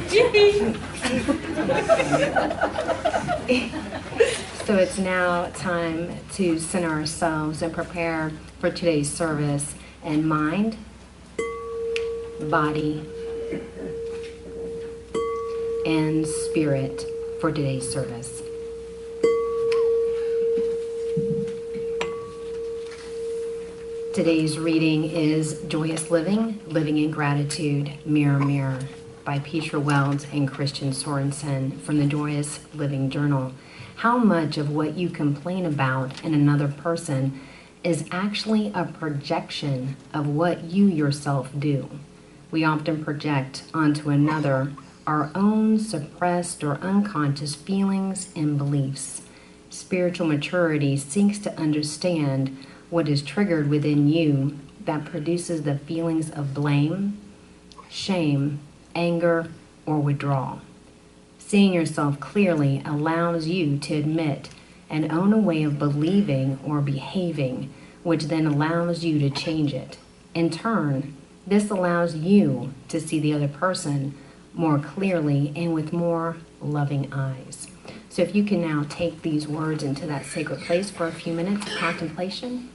So it's now time to center ourselves and prepare for today's service in mind, body, and spirit for today's service. Today's reading is Joyous Living, Living in Gratitude, Mirror, Mirror by Petra Welds and Christian Sorensen from the Joyous Living Journal. How much of what you complain about in another person is actually a projection of what you yourself do? We often project onto another our own suppressed or unconscious feelings and beliefs. Spiritual maturity seeks to understand what is triggered within you that produces the feelings of blame, shame, anger, or withdrawal. Seeing yourself clearly allows you to admit and own a way of believing or behaving, which then allows you to change it. In turn, this allows you to see the other person more clearly and with more loving eyes. So if you can now take these words into that sacred place for a few minutes of contemplation.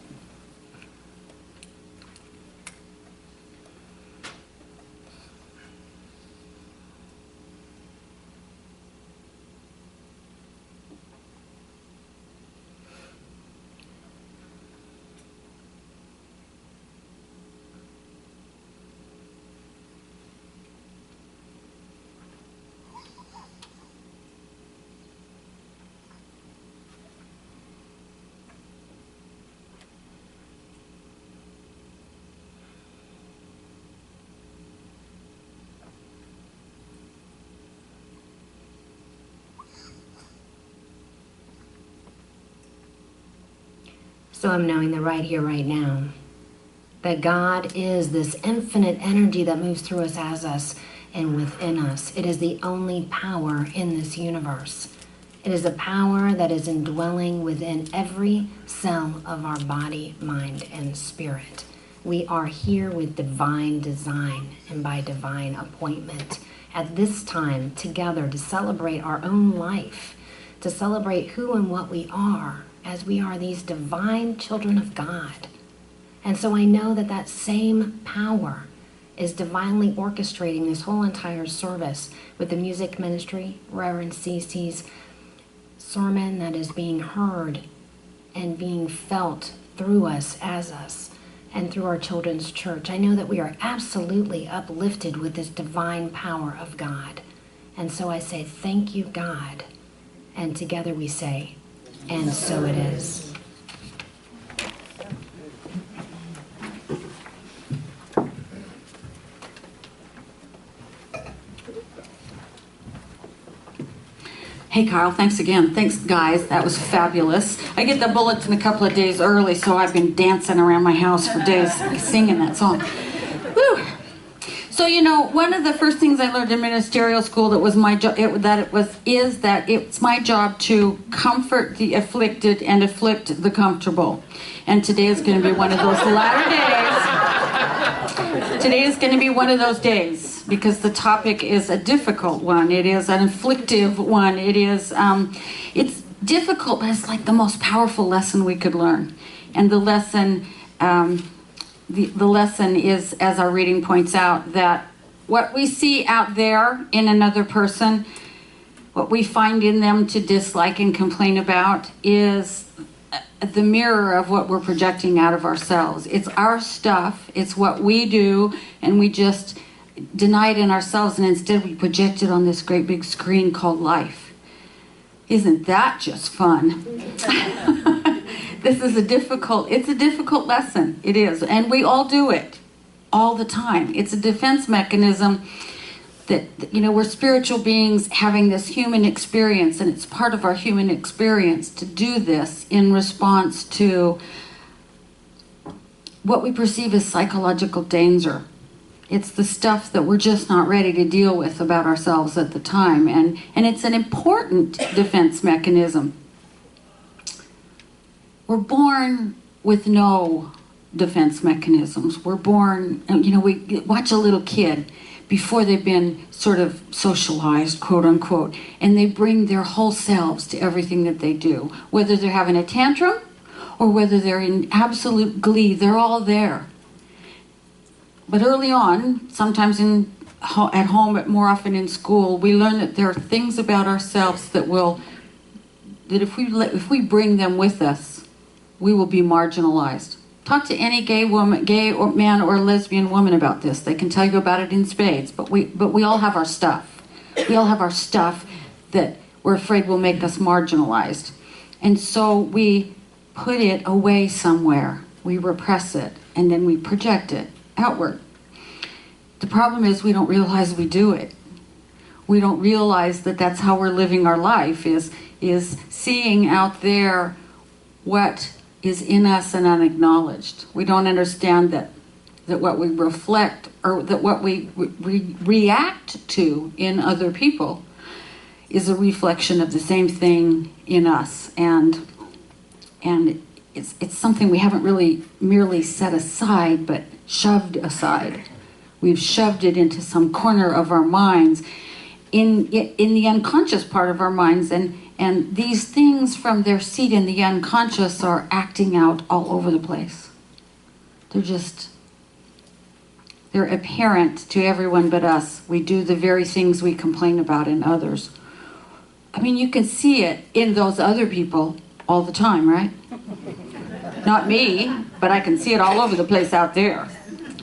So I'm knowing that right here, right now, that God is this infinite energy that moves through us, as us, and within us. It is the only power in this universe. It is a power that is indwelling within every cell of our body, mind, and spirit. We are here with divine design and by divine appointment at this time together to celebrate our own life, to celebrate who and what we are, as we are these divine children of God. And so I know that that same power is divinely orchestrating this whole entire service with the music ministry, Reverend Cece's sermon that is being heard and being felt through us, as us, and through our children's church. I know that we are absolutely uplifted with this divine power of God. And so I say, thank you, God. And together we say, and so it is. Hey, Kyle, thanks again. Thanks, guys. That was fabulous. I get the bulletin a couple of days early, so I've been dancing around my house for days singing that song. Woo! So, you know, one of the first things I learned in ministerial school that was my job, is that it's my job to comfort the afflicted and afflict the comfortable. And today is going to be one of those latter days. Today is going to be one of those days because the topic is a difficult one. It is an afflictive one. It is, it's difficult, but it's like the most powerful lesson we could learn. And the lesson, the lesson is, as our reading points out, that what we see out there in another person, what we find in them to dislike and complain about, is the mirror of what we're projecting out of ourselves. It's our stuff, it's what we do, and we just deny it in ourselves, and instead we project it on this great big screen called life. Isn't that just fun? This is a difficult lesson. It is. And we all do it all the time. It's a defense mechanism that, you know, we're spiritual beings having this human experience, and it's part of our human experience to do this in response to what we perceive as psychological danger. It's the stuff that we're just not ready to deal with about ourselves at the time. And it's an important defense mechanism. We're born with no defense mechanisms. We're born, you know, we watch a little kid before they've been sort of socialized, quote unquote, and they bring their whole selves to everything that they do. Whether they're having a tantrum or whether they're in absolute glee, they're all there. But early on, sometimes at home, but more often in school, we learn that there are things about ourselves that if we bring them with us, we will be marginalized. Talk to any gay or man or lesbian woman about this. They can tell you about it in spades. But we all have our stuff. We all have our stuff that we're afraid will make us marginalized. And so we put it away somewhere. We repress it, and then we project it outward. The problem is we don't realize we do it. We don't realize that that's how we're living our life, is seeing out there what is in us and unacknowledged. We don't understand that what we reflect, or that what we react to in other people is a reflection of the same thing in us. And it's something we haven't really merely set aside, but shoved aside. We've shoved it into some corner of our minds, in the unconscious part of our minds, and these things from their seat in the unconscious are acting out all over the place. They're apparent to everyone but us. We do the very things we complain about in others. I mean, you can see it in those other people all the time, right? Not me, but I can see it all over the place out there.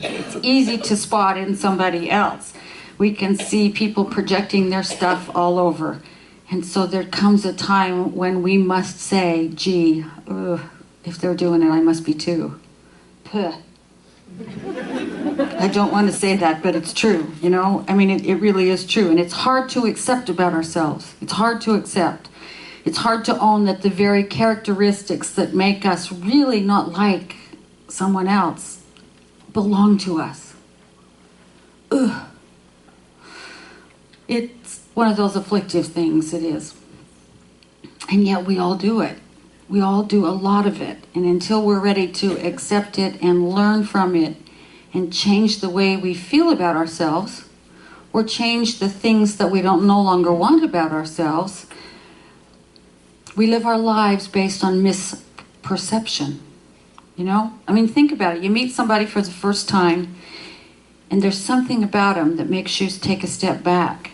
It's easy to spot in somebody else. We can see people projecting their stuff all over. And so there comes a time when we must say, gee, if they're doing it, I must be too. Puh. I don't want to say that, but it's true, you know? I mean, it really is true. And it's hard to accept about ourselves. It's hard to accept. It's hard to own that the very characteristics that make us really not like someone else belong to us. Ugh. It's one of those afflictive things, it is. And yet we all do it. We all do a lot of it. And until we're ready to accept it and learn from it and change the way we feel about ourselves, or change the things that we don't no longer want about ourselves, we live our lives based on misperception. You know? I mean, think about it. You meet somebody for the first time, and there's something about them that makes you take a step back.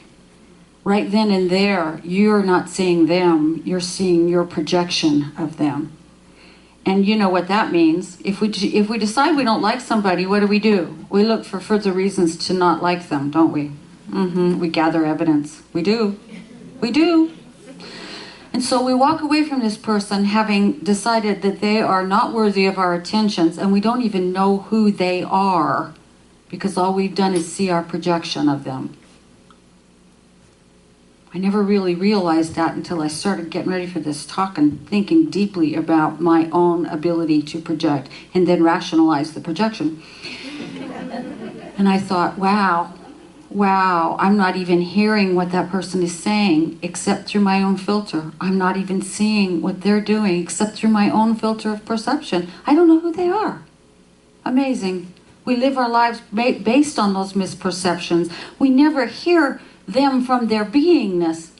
Right then and there, you're not seeing them, you're seeing your projection of them. And you know what that means. If we decide we don't like somebody, what do? We look for further reasons to not like them, don't we? We gather evidence. We do. We do. And so we walk away from this person having decided that they are not worthy of our attentions, and we don't even know who they are, because all we've done is see our projection of them. I never really realized that until I started getting ready for this talk and thinking deeply about my own ability to project and then rationalize the projection. And I thought, wow, I'm not even hearing what that person is saying except through my own filter. I'm not even seeing what they're doing except through my own filter of perception. I don't know who they are. Amazing. We live our lives based on those misperceptions. We never hear them from their beingness,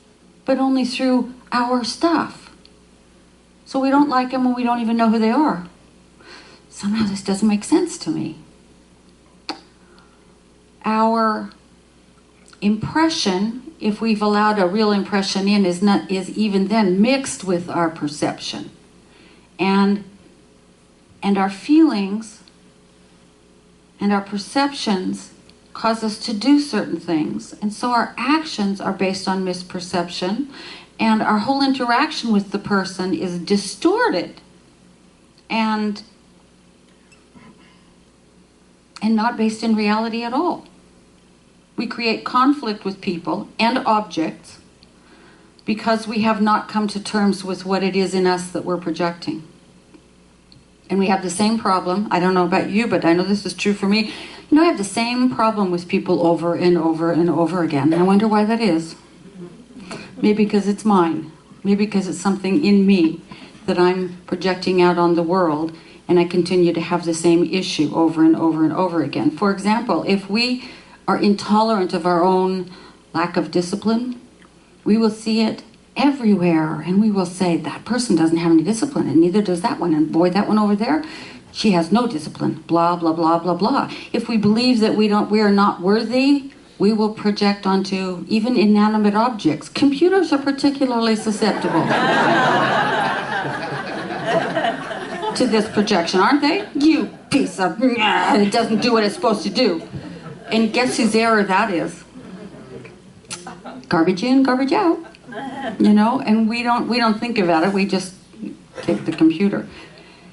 but only through our stuff. So we don't like them when we don't even know who they are. Somehow this doesn't make sense to me. Our impression, if we've allowed a real impression in, is even then mixed with our perception. And our feelings and our perceptions cause us to do certain things. And so our actions are based on misperception, and our whole interaction with the person is distorted and not based in reality at all. We create conflict with people and objects because we have not come to terms with what it is in us that we're projecting. And we have the same problem. I don't know about you, but I know this is true for me. You know, I have the same problem with people over and over and over again. I wonder why that is. Maybe because it's mine. Maybe because it's something in me that I'm projecting out on the world, and I continue to have the same issue over and over and over again. For example, if we are intolerant of our own lack of discipline, we will see it everywhere, and we will say, that person doesn't have any discipline, and neither does that one, and boy, that one over there, she has no discipline, blah, blah, blah, blah, blah. If we believe that we are not worthy, we will project onto even inanimate objects. Computers are particularly susceptible to this projection, aren't they? You piece of, it doesn't do what it's supposed to do. And guess whose error that is? Garbage in, garbage out. You know, and we don't think about it. We just kick the computer.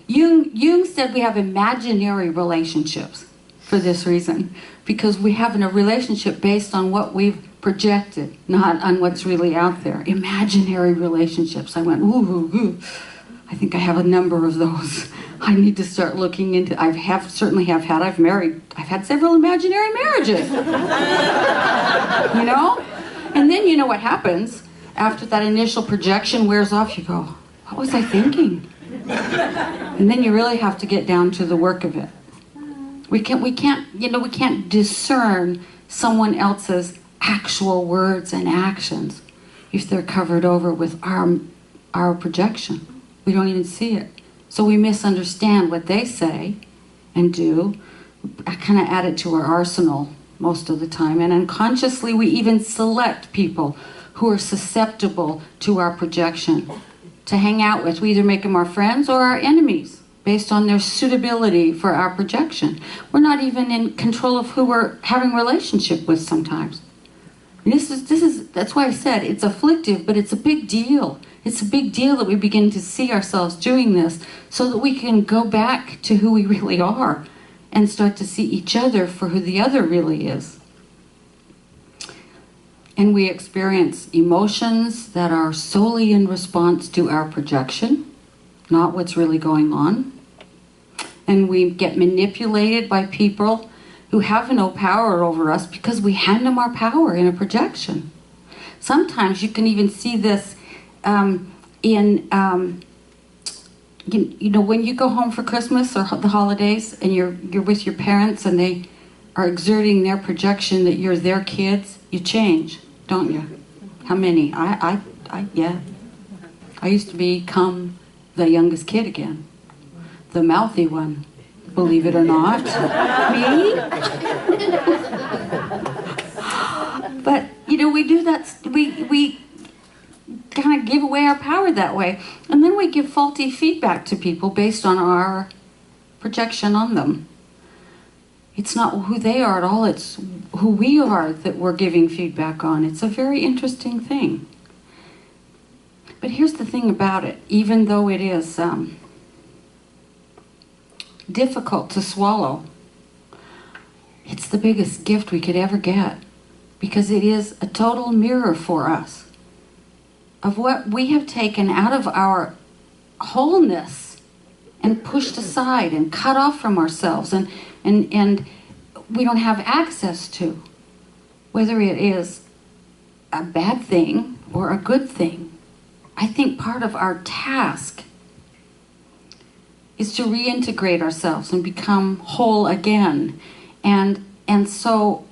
Jung said we have imaginary relationships for this reason, because we have a relationship based on what we've projected, not on what's really out there. Imaginary relationships. I went, ooh. I think I have a number of those. I need to start looking into. I've had several imaginary marriages. You know, and then you know what happens after that initial projection wears off. You go, what was I thinking? And then you really have to get down to the work of it. We can't discern someone else's actual words and actions if they're covered over with our projection. We don't even see it. So we misunderstand what they say and do. I kind of add it to our arsenal most of the time. And unconsciously, we even select people who are susceptible to our projection to hang out with. We either make them our friends or our enemies based on their suitability for our projection. We're not even in control of who we're having a relationship with sometimes. And that's why I said it's afflictive, but it's a big deal. It's a big deal that we begin to see ourselves doing this so that we can go back to who we really are and start to see each other for who the other really is. And we experience emotions that are solely in response to our projection, not what's really going on. And we get manipulated by people who have no power over us because we hand them our power in a projection. Sometimes you can even see this when you go home for Christmas or the holidays and you're with your parents and they are exerting their projection that you're their kids, you change, don't you? How many? Yeah. I used to become the youngest kid again. The mouthy one, believe it or not. Me? But, we do that, we kind of give away our power that way. And then we give faulty feedback to people based on our projection on them. It's not who they are at all, it's who we are that we're giving feedback on. It's a very interesting thing. But here's the thing about it. Even though it is difficult to swallow, it's the biggest gift we could ever get, because it is a total mirror for us of what we have taken out of our wholeness and pushed aside and cut off from ourselves and we don't have access to, whether it is a bad thing or a good thing. I think part of our task is to reintegrate ourselves and become whole again. And so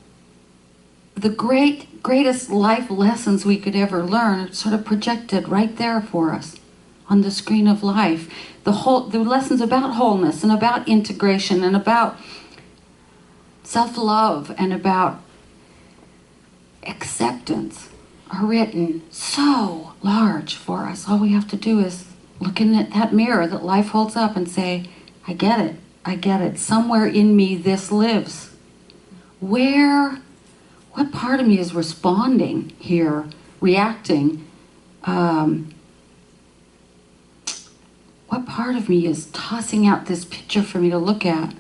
the greatest life lessons we could ever learn are sort of projected right there for us on the screen of life. The lessons about wholeness and about integration and about self-love and about acceptance are written so large for us. All we have to do is look in that mirror that life holds up and say, I get it. Somewhere in me this lives. What part of me is responding here, reacting? What part of me is tossing out this picture for me to look at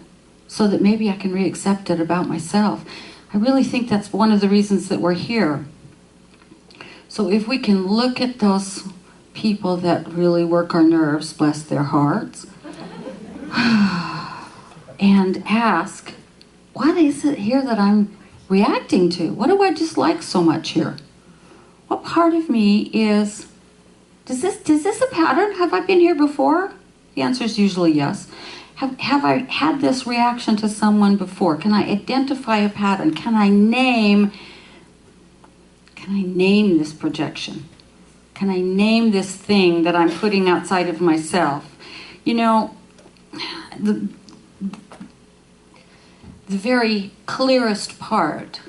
so that maybe I can re-accept it about myself? I really think that's one of the reasons that we're here. So if we can look at those people that really work our nerves, bless their hearts, and ask, what is it here that I'm reacting to? What do I dislike so much here? What part of me is, is this a pattern? Have I been here before? The answer is usually yes. Have I had this reaction to someone before? Can I identify a pattern? Can I name this projection? Can I name this thing that I'm putting outside of myself? You know, the very clearest part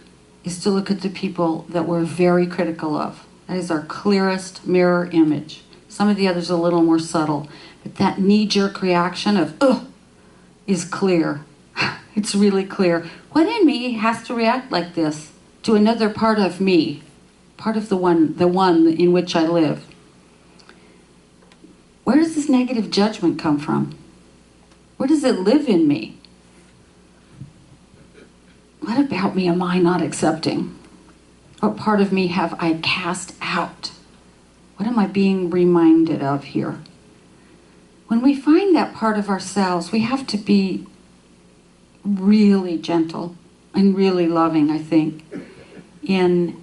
is to look at the people that we're very critical of. That is our clearest mirror image. Some of the others are a little more subtle. But that knee-jerk reaction of, ugh, is clear. It's really clear. What in me has to react like this to another part of me? Part of the one in which I live. Where does this negative judgment come from? Where does it live in me? What about me am I not accepting? What part of me have I cast out? What am I being reminded of here? When we find that part of ourselves, we have to be really gentle and really loving, I think, in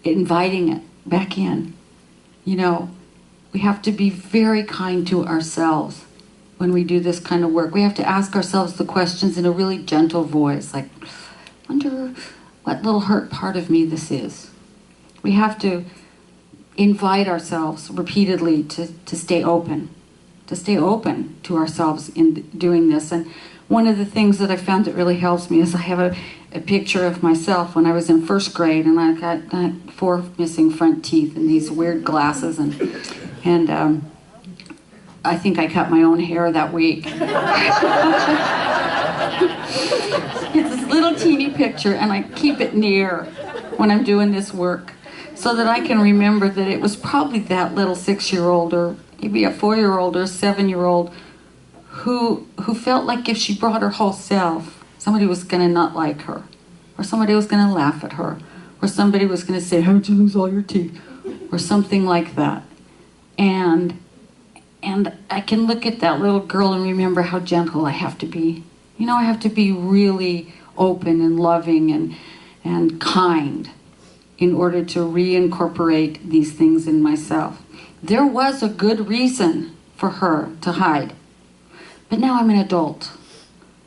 inviting it back in. You know, we have to be very kind to ourselves when we do this kind of work. We have to ask ourselves the questions in a really gentle voice, like, wonder what little hurt part of me this is. We have to invite ourselves repeatedly to stay open to ourselves in doing this. And one of the things that I found that really helps me is I have a picture of myself when I was in first grade, and I got 4 missing front teeth and these weird glasses, and I think I cut my own hair that week. It's this little teeny picture, and I keep it near when I'm doing this work so that I can remember that it was probably that little 6-year-old or maybe a 4-year-old or a 7-year-old who felt like if she brought her whole self, somebody was going to not like her, or somebody was going to laugh at her, or somebody was going to say, how'd you lose all your teeth, or something like that. And I can look at that little girl and remember how gentle I have to be. You know, I have to be really open and loving and kind in order to reincorporate these things in myself. There was a good reason for her to hide. But now I'm an adult.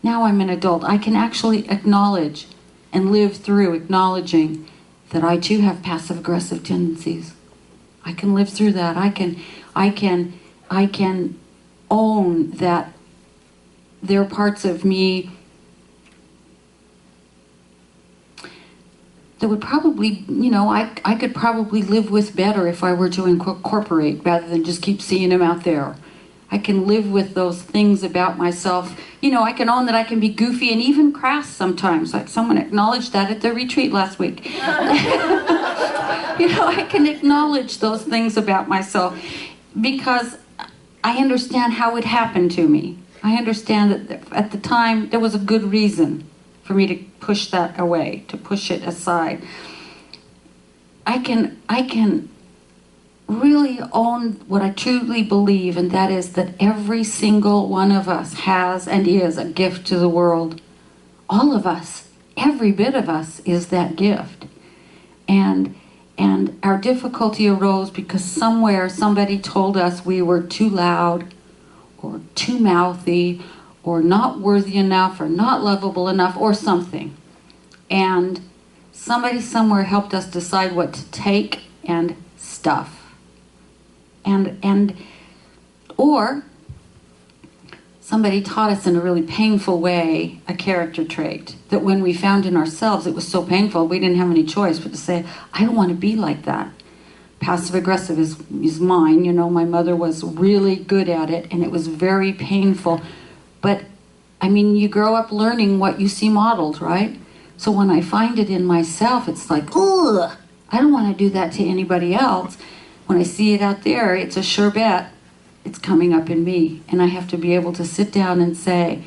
Now I'm an adult. I can actually acknowledge and live through acknowledging that I too have passive-aggressive tendencies. I can live through that. I can own that there are parts of me that would probably, you know, I could probably live with better if I were to incorporate rather than just keep seeing them out there. I can live with those things about myself. You know, I can own that I can be goofy and even crass sometimes. Like someone acknowledged that at the retreat last week. You know, I can acknowledge those things about myself because I understand how it happened to me. I understand that at the time there was a good reason for me to push that away, to push it aside. I can really own what I truly believe, and that is that every single one of us has and is a gift to the world. All of us, every bit of us is that gift. And our difficulty arose because somewhere somebody told us we were too loud or too mouthy or not worthy enough or not lovable enough or something. And somebody somewhere helped us decide what to take and stuff. Or somebody taught us in a really painful way a character trait that when we found in ourselves, it was so painful we didn't have any choice but to say, I don't want to be like that. Passive aggressive is mine. You know, my mother was really good at it and it was very painful. But I mean, you grow up learning what you see modeled, right? So when I find it in myself, it's like, ugh, I don't want to do that to anybody else. When I see it out there, it's a sure bet it's coming up in me. And I have to be able to sit down and say,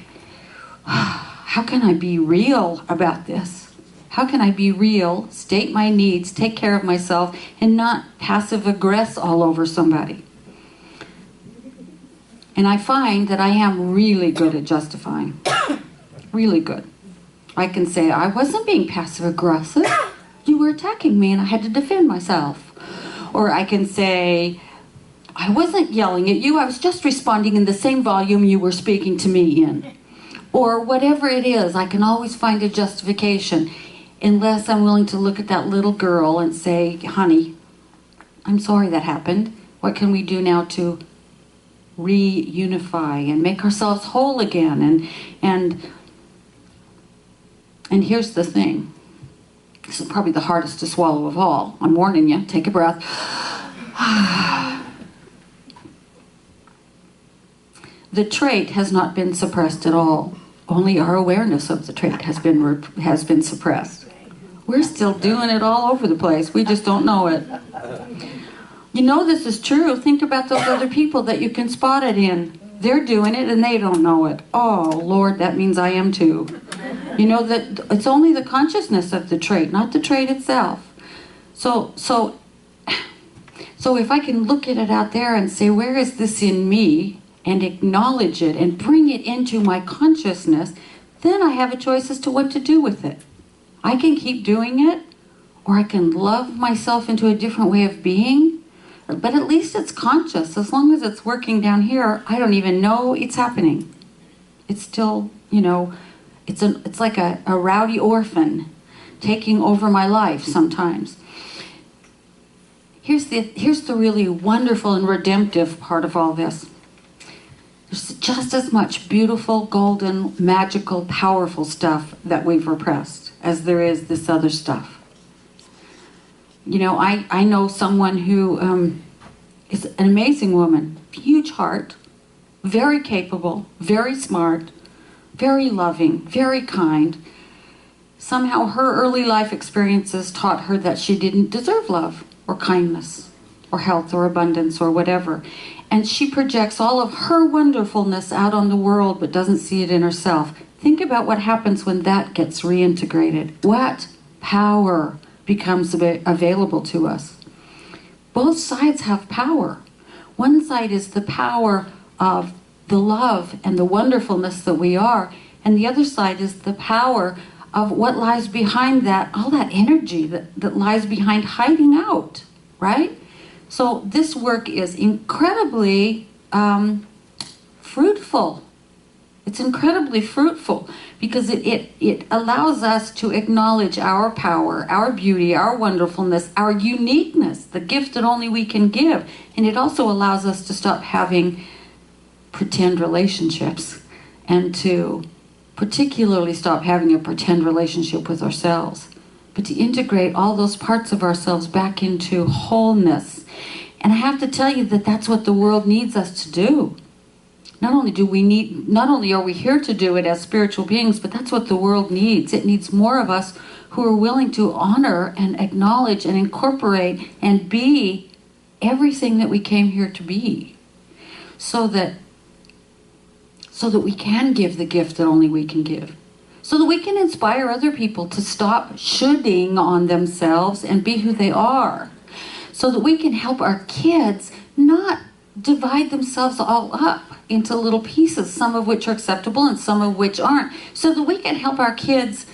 how can I be real about this? How can I be real, state my needs, take care of myself, and not passive aggress all over somebody? And I find that I am really good at justifying. Really good. I can say, I wasn't being passive aggressive. You were attacking me and I had to defend myself. Or I can say, I wasn't yelling at you. I was just responding in the same volume you were speaking to me in. Or whatever it is, I can always find a justification, unless I'm willing to look at that little girl and say, honey, I'm sorry that happened. What can we do now to reunify and make ourselves whole again? And here's the thing. This is probably the hardest to swallow of all. I'm warning you. Take a breath. The trait has not been suppressed at all. Only our awareness of the trait has been suppressed. We're still doing it all over the place. We just don't know it. You know this is true. Think about those other people that you can spot it in. They're doing it and they don't know it. Oh, Lord, that means I am too. You know that it's only the consciousness of the trait, not the trait itself. So if I can look at it out there and say, where is this in me? And acknowledge it and bring it into my consciousness, then I have a choice as to what to do with it. I can keep doing it, or I can love myself into a different way of being, but at least it's conscious. As long as it's working down here, I don't even know it's happening. It's still, you know, it's like a rowdy orphan taking over my life sometimes. Here's the really wonderful and redemptive part of all this. There's just as much beautiful, golden, magical, powerful stuff that we've repressed as there is this other stuff. You know, I know someone who is an amazing woman, huge heart, very capable, very smart, very loving, very kind. Somehow her early life experiences taught her that she didn't deserve love or kindness or health or abundance or whatever. And she projects all of her wonderfulness out on the world but doesn't see it in herself. Think about what happens when that gets reintegrated. What power becomes available to us? Both sides have power. One side is the power of the love and the wonderfulness that we are, and the other side is the power of what lies behind that, all that energy that lies behind hiding out, right? So this work is incredibly fruitful. It's incredibly fruitful because it allows us to acknowledge our power, our beauty, our wonderfulness, our uniqueness, the gift that only we can give. And it also allows us to stop having pretend relationships and to particularly stop having a pretend relationship with ourselves, but to integrate all those parts of ourselves back into wholeness. And I have to tell you that that's what the world needs us to do. Not only are we here to do it as spiritual beings, but that's what the world needs. It needs more of us who are willing to honor and acknowledge and incorporate and be everything that we came here to be, so that we can give the gift that only we can give, so that we can inspire other people to stop shoulding on themselves and be who they are, so that we can help our kids not divide themselves all up into little pieces, some of which are acceptable and some of which aren't, so that we can help our kids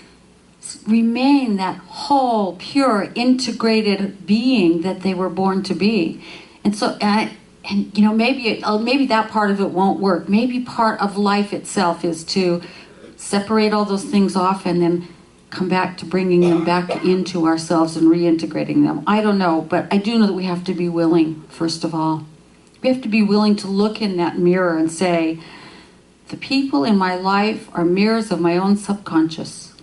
remain that whole, pure, integrated being that they were born to be. And so, and you know, maybe that part of it won't work. Maybe part of life itself is to separate all those things off and then come back to bringing them back into ourselves and reintegrating them. I don't know, but I do know that we have to be willing, first of all. We have to be willing to look in that mirror and say, the people in my life are mirrors of my own subconscious.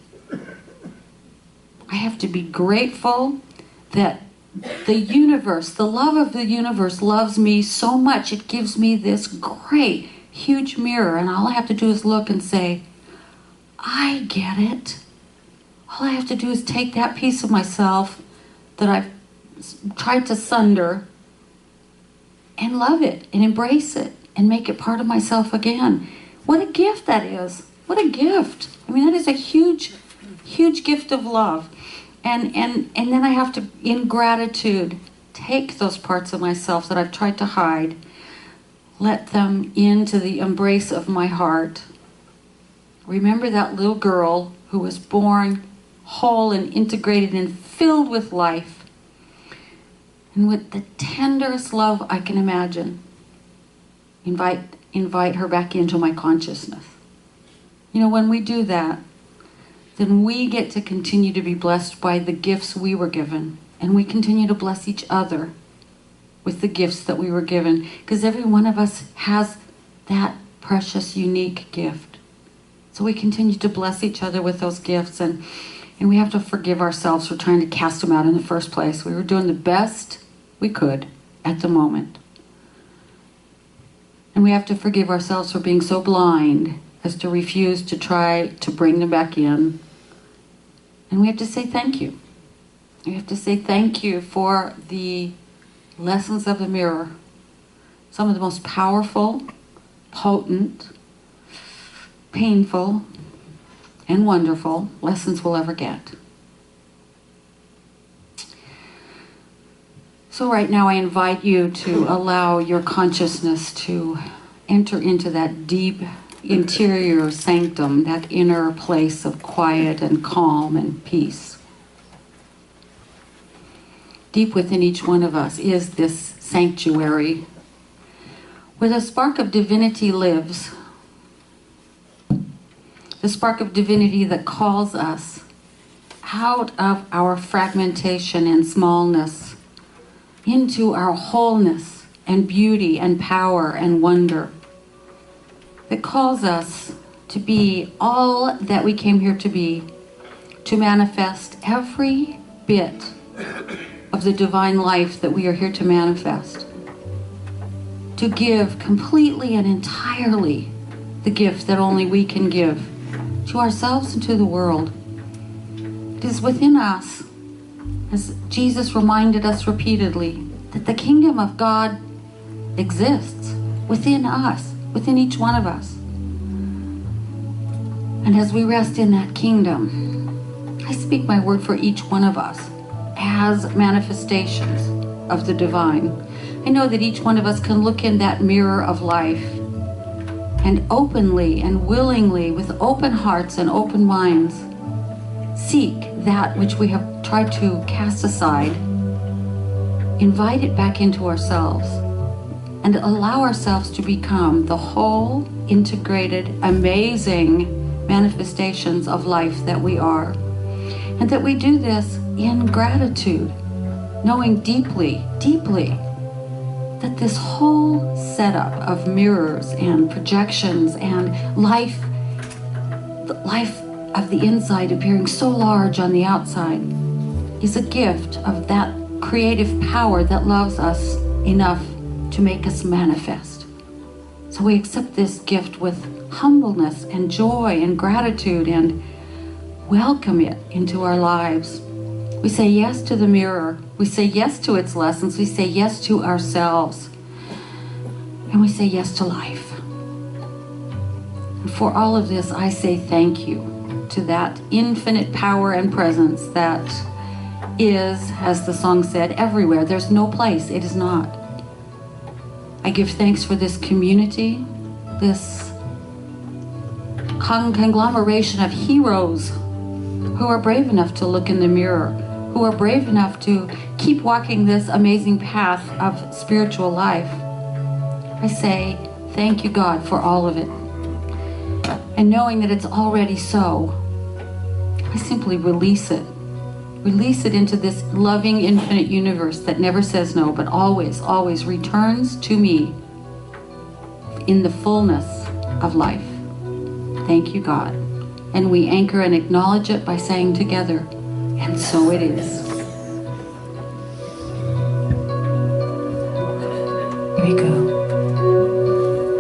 I have to be grateful that the universe, the love of the universe loves me so much. It gives me this great, huge mirror, and all I have to do is look and say, I get it. All I have to do is take that piece of myself that I've tried to sunder and love it and embrace it and make it part of myself again. What a gift that is. What a gift. I mean, that is a huge, huge gift of love. And then I have to, in gratitude, take those parts of myself that I've tried to hide, let them into the embrace of my heart. Remember that little girl who was born whole and integrated and filled with life. And with the tenderest love I can imagine, invite her back into my consciousness. You know, when we do that, then we get to continue to be blessed by the gifts we were given. And we continue to bless each other with the gifts that we were given. Because every one of us has that precious, unique gift. So we continue to bless each other with those gifts. And we have to forgive ourselves for trying to cast them out in the first place. We were doing the best we could at the moment. And we have to forgive ourselves for being so blind as to refuse to try to bring them back in. And we have to say thank you. We have to say thank you for the lessons of the mirror. Some of the most powerful, potent, painful, and wonderful lessons we'll ever get. So right now I invite you to allow your consciousness to enter into that deep interior sanctum, that inner place of quiet and calm and peace. Deep within each one of us is this sanctuary where the spark of divinity lives. The spark of divinity that calls us out of our fragmentation and smallness into our wholeness and beauty and power and wonder. That calls us to be all that we came here to be, to manifest every bit of the divine life that we are here to manifest, to give completely and entirely the gift that only we can give to ourselves and to the world. It is within us, as Jesus reminded us repeatedly, that the kingdom of God exists within us, within each one of us. And as we rest in that kingdom, I speak my word for each one of us as manifestations of the divine. I know that each one of us can look in that mirror of life and openly and willingly, with open hearts and open minds, seek that which we have tried to cast aside, invite it back into ourselves, and allow ourselves to become the whole, integrated, amazing manifestations of life that we are. And that we do this in gratitude, knowing deeply, deeply, that this whole setup of mirrors and projections and life, the life of the inside appearing so large on the outside, is a gift of that creative power that loves us enough to make us manifest. So we accept this gift with humbleness and joy and gratitude and welcome it into our lives. We say yes to the mirror. We say yes to its lessons. We say yes to ourselves. And we say yes to life. And for all of this, I say thank you to that infinite power and presence that is, as the song said, everywhere. There's no place it is not. I give thanks for this community, this conglomeration of heroes who are brave enough to look in the mirror, who are brave enough to keep walking this amazing path of spiritual life. I say, thank you, God, for all of it. And knowing that it's already so, I simply release it. Release it into this loving, infinite universe that never says no, but always, always returns to me in the fullness of life. Thank you, God. And we anchor and acknowledge it by saying together, and so it is. Here we go.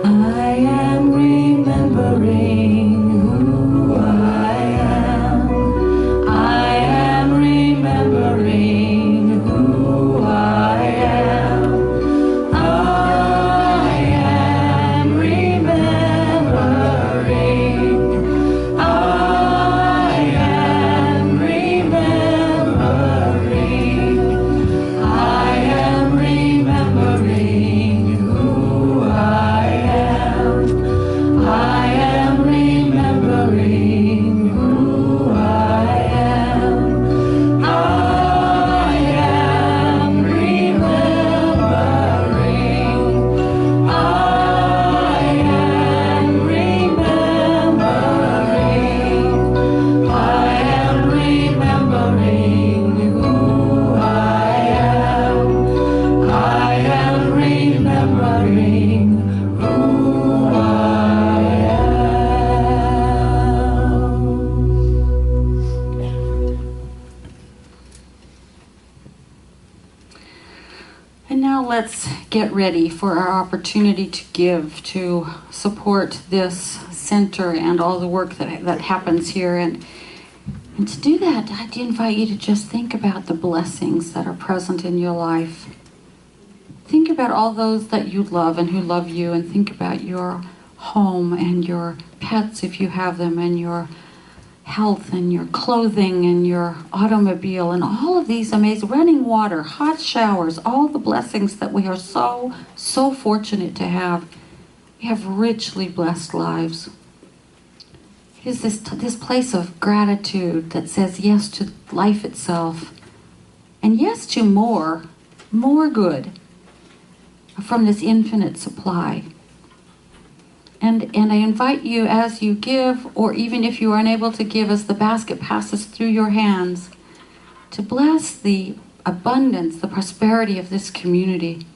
I am remembering who I am. I am remembering who I am. I am remembering. I am remembering. I am remembering who And now let's get ready for our opportunity to give, to support this center and all the work that happens here. And to do that, I'd invite you to just think about the blessings that are present in your life. Think about all those that you love and who love you, and think about your home and your pets if you have them, and your health and your clothing and your automobile and all of these amazing running water, hot showers, all the blessings that we are so fortunate to have. We have richly blessed lives. It is this place of gratitude that says yes to life itself and yes to more good from this infinite supply. And I invite you, as you give, or even if you are unable to give, as the basket passes through your hands, to bless the abundance, the prosperity of this community,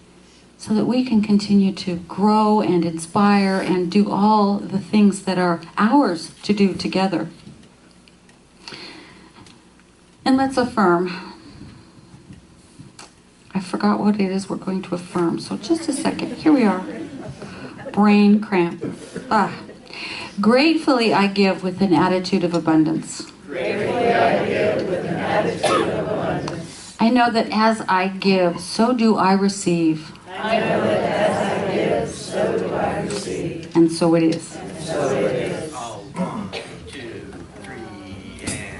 so that we can continue to grow and inspire and do all the things that are ours to do together. And let's affirm. I forgot what it is we're going to affirm, so just a second. Here we are. Brain cramp. Gratefully I give with an attitude of abundance. Gratefully I give with an attitude of abundance. I know that as I give, so do I receive. I know that as I give, so do I receive. And so it is. And so it is. Oh, 1, 2, 3, and...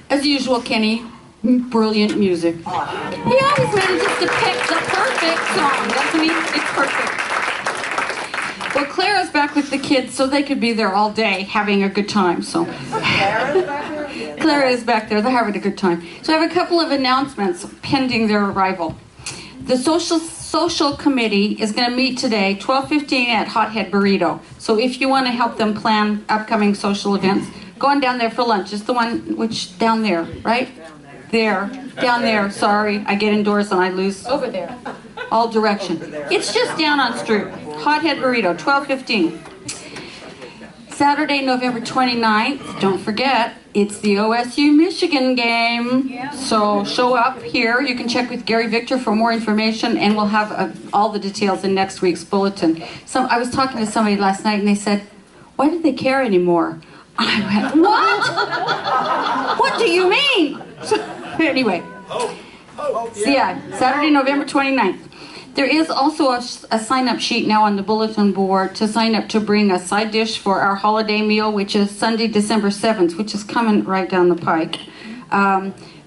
As usual, Kenny, brilliant music. He always manages to pick the perfect song, doesn't he? It's perfect. Well, Clara's back with the kids, so they could be there all day having a good time. So Clara is back there. They're having a good time. So I have a couple of announcements pending their arrival. The social committee is going to meet today, 12:15 at Hothead Burrito. So if you want to help them plan upcoming social events, go on down there for lunch. It's the one which down there, right? There, down there. Sorry, I get indoors and I lose Over there. all direction. It's just down on Stroop. Hothead Burrito, 12:15. Saturday, November 29th, don't forget, it's the OSU Michigan game. So show up here. You can check with Gary Victor for more information, and we'll have all the details in next week's bulletin. So I was talking to somebody last night, and they said, why do they care anymore? I went, what? What do you mean? So, anyway, so yeah, Saturday, November 29th. There is also a sign-up sheet now on the bulletin board to sign up to bring a side dish for our holiday meal, which is Sunday, December 7th, which is coming right down the pike.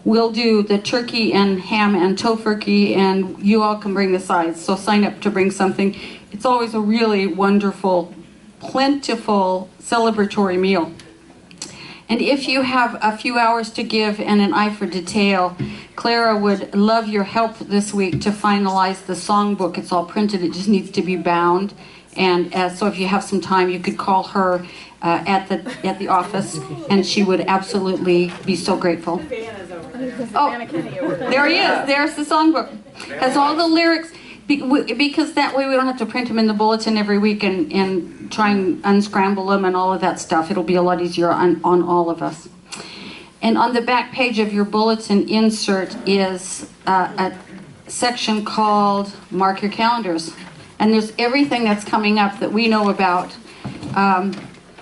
We'll do the turkey and ham and tofurkey, and you all can bring the sides. So sign up to bring something. It's always a really wonderful, plentiful, celebratory meal. And if you have a few hours to give and an eye for detail, Clara would love your help this week to finalize the songbook. It's all printed. It just needs to be bound. And so if you have some time, you could call her at the office, and she would absolutely be so grateful. Oh, there he is. There's the songbook. Has all the lyrics. Because that way we don't have to print them in the bulletin every week and try and unscramble them and all of that stuff. It'll be a lot easier on all of us. And on the back page of your bulletin insert is a section called Mark Your Calendars. And there's everything that's coming up that we know about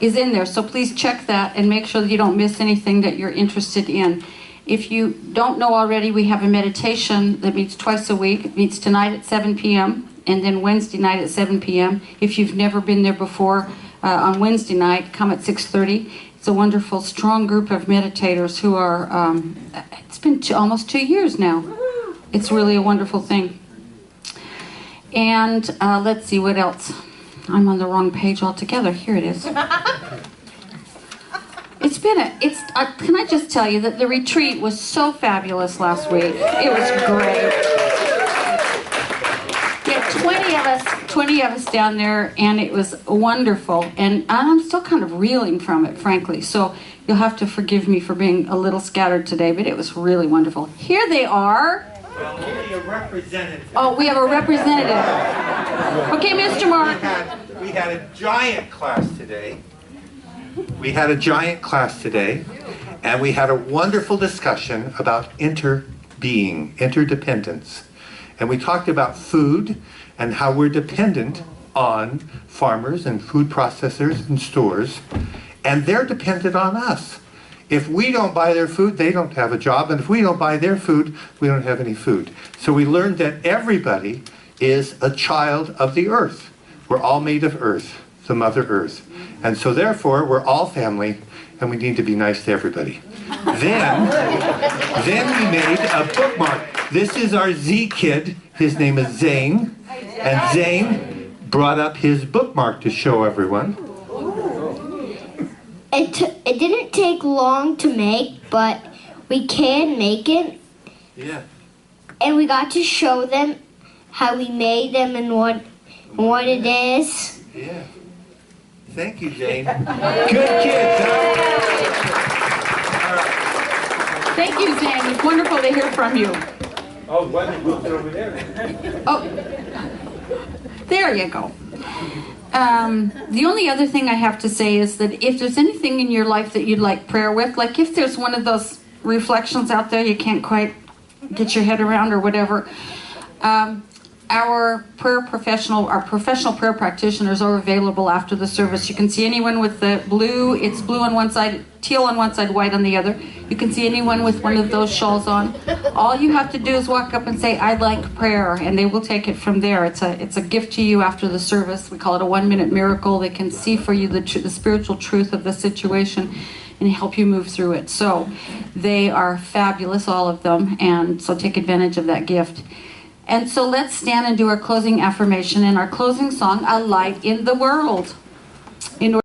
is in there. So please check that and make sure that you don't miss anything that you're interested in. If you don't know already, we have a meditation that meets twice a week. It meets tonight at 7 p.m. and then Wednesday night at 7 p.m. If you've never been there before, on Wednesday night, come at 6:30. It's a wonderful, strong group of meditators who are, it's been almost 2 years now. It's really a wonderful thing. And let's see, what else? I'm on the wrong page altogether. Here it is. Can I just tell you that the retreat was so fabulous last week. It was great. We had 20 of us down there, and it was wonderful. And I'm still kind of reeling from it, frankly. So you'll have to forgive me for being a little scattered today, but it was really wonderful. Here they are. Well, only a representative. Oh, we have a representative. Okay, Mr. Mark. We had a giant class today. We had a giant class today, and we had a wonderful discussion about interbeing, interdependence. And we talked about food and how we're dependent on farmers and food processors and stores, and they're dependent on us. If we don't buy their food, they don't have a job, and if we don't buy their food, we don't have any food. So we learned that everybody is a child of the earth. We're all made of earth, the Mother Earth. And so therefore, we're all family, and we need to be nice to everybody. Then we made a bookmark. This is our Z kid. His name is Zane. And Zane brought up his bookmark to show everyone. It didn't take long to make, but we can make it. Yeah. And we got to show them how we made them and what it is. Yeah. Thank you, Jane. Good kids, huh? All right. Thank you, Zane. It's wonderful to hear from you. Oh, why move it over there? Oh, there you go. The only other thing I have to say is that if there's anything in your life that you'd like prayer with, like if there's one of those reflections out there you can't quite get your head around or whatever, our professional prayer practitioners are available after the service. You can see anyone with the blue, it's blue on one side, teal on one side, white on the other. You can see anyone with one of those shawls on. All you have to do is walk up and say, "I'd like prayer," and they will take it from there. It's a gift to you after the service. We call it a 1-minute miracle. They can see for you the spiritual truth of the situation and help you move through it. So they are fabulous, all of them, and so take advantage of that gift. And so let's stand and do our closing affirmation and our closing song, "A Light in the World." In order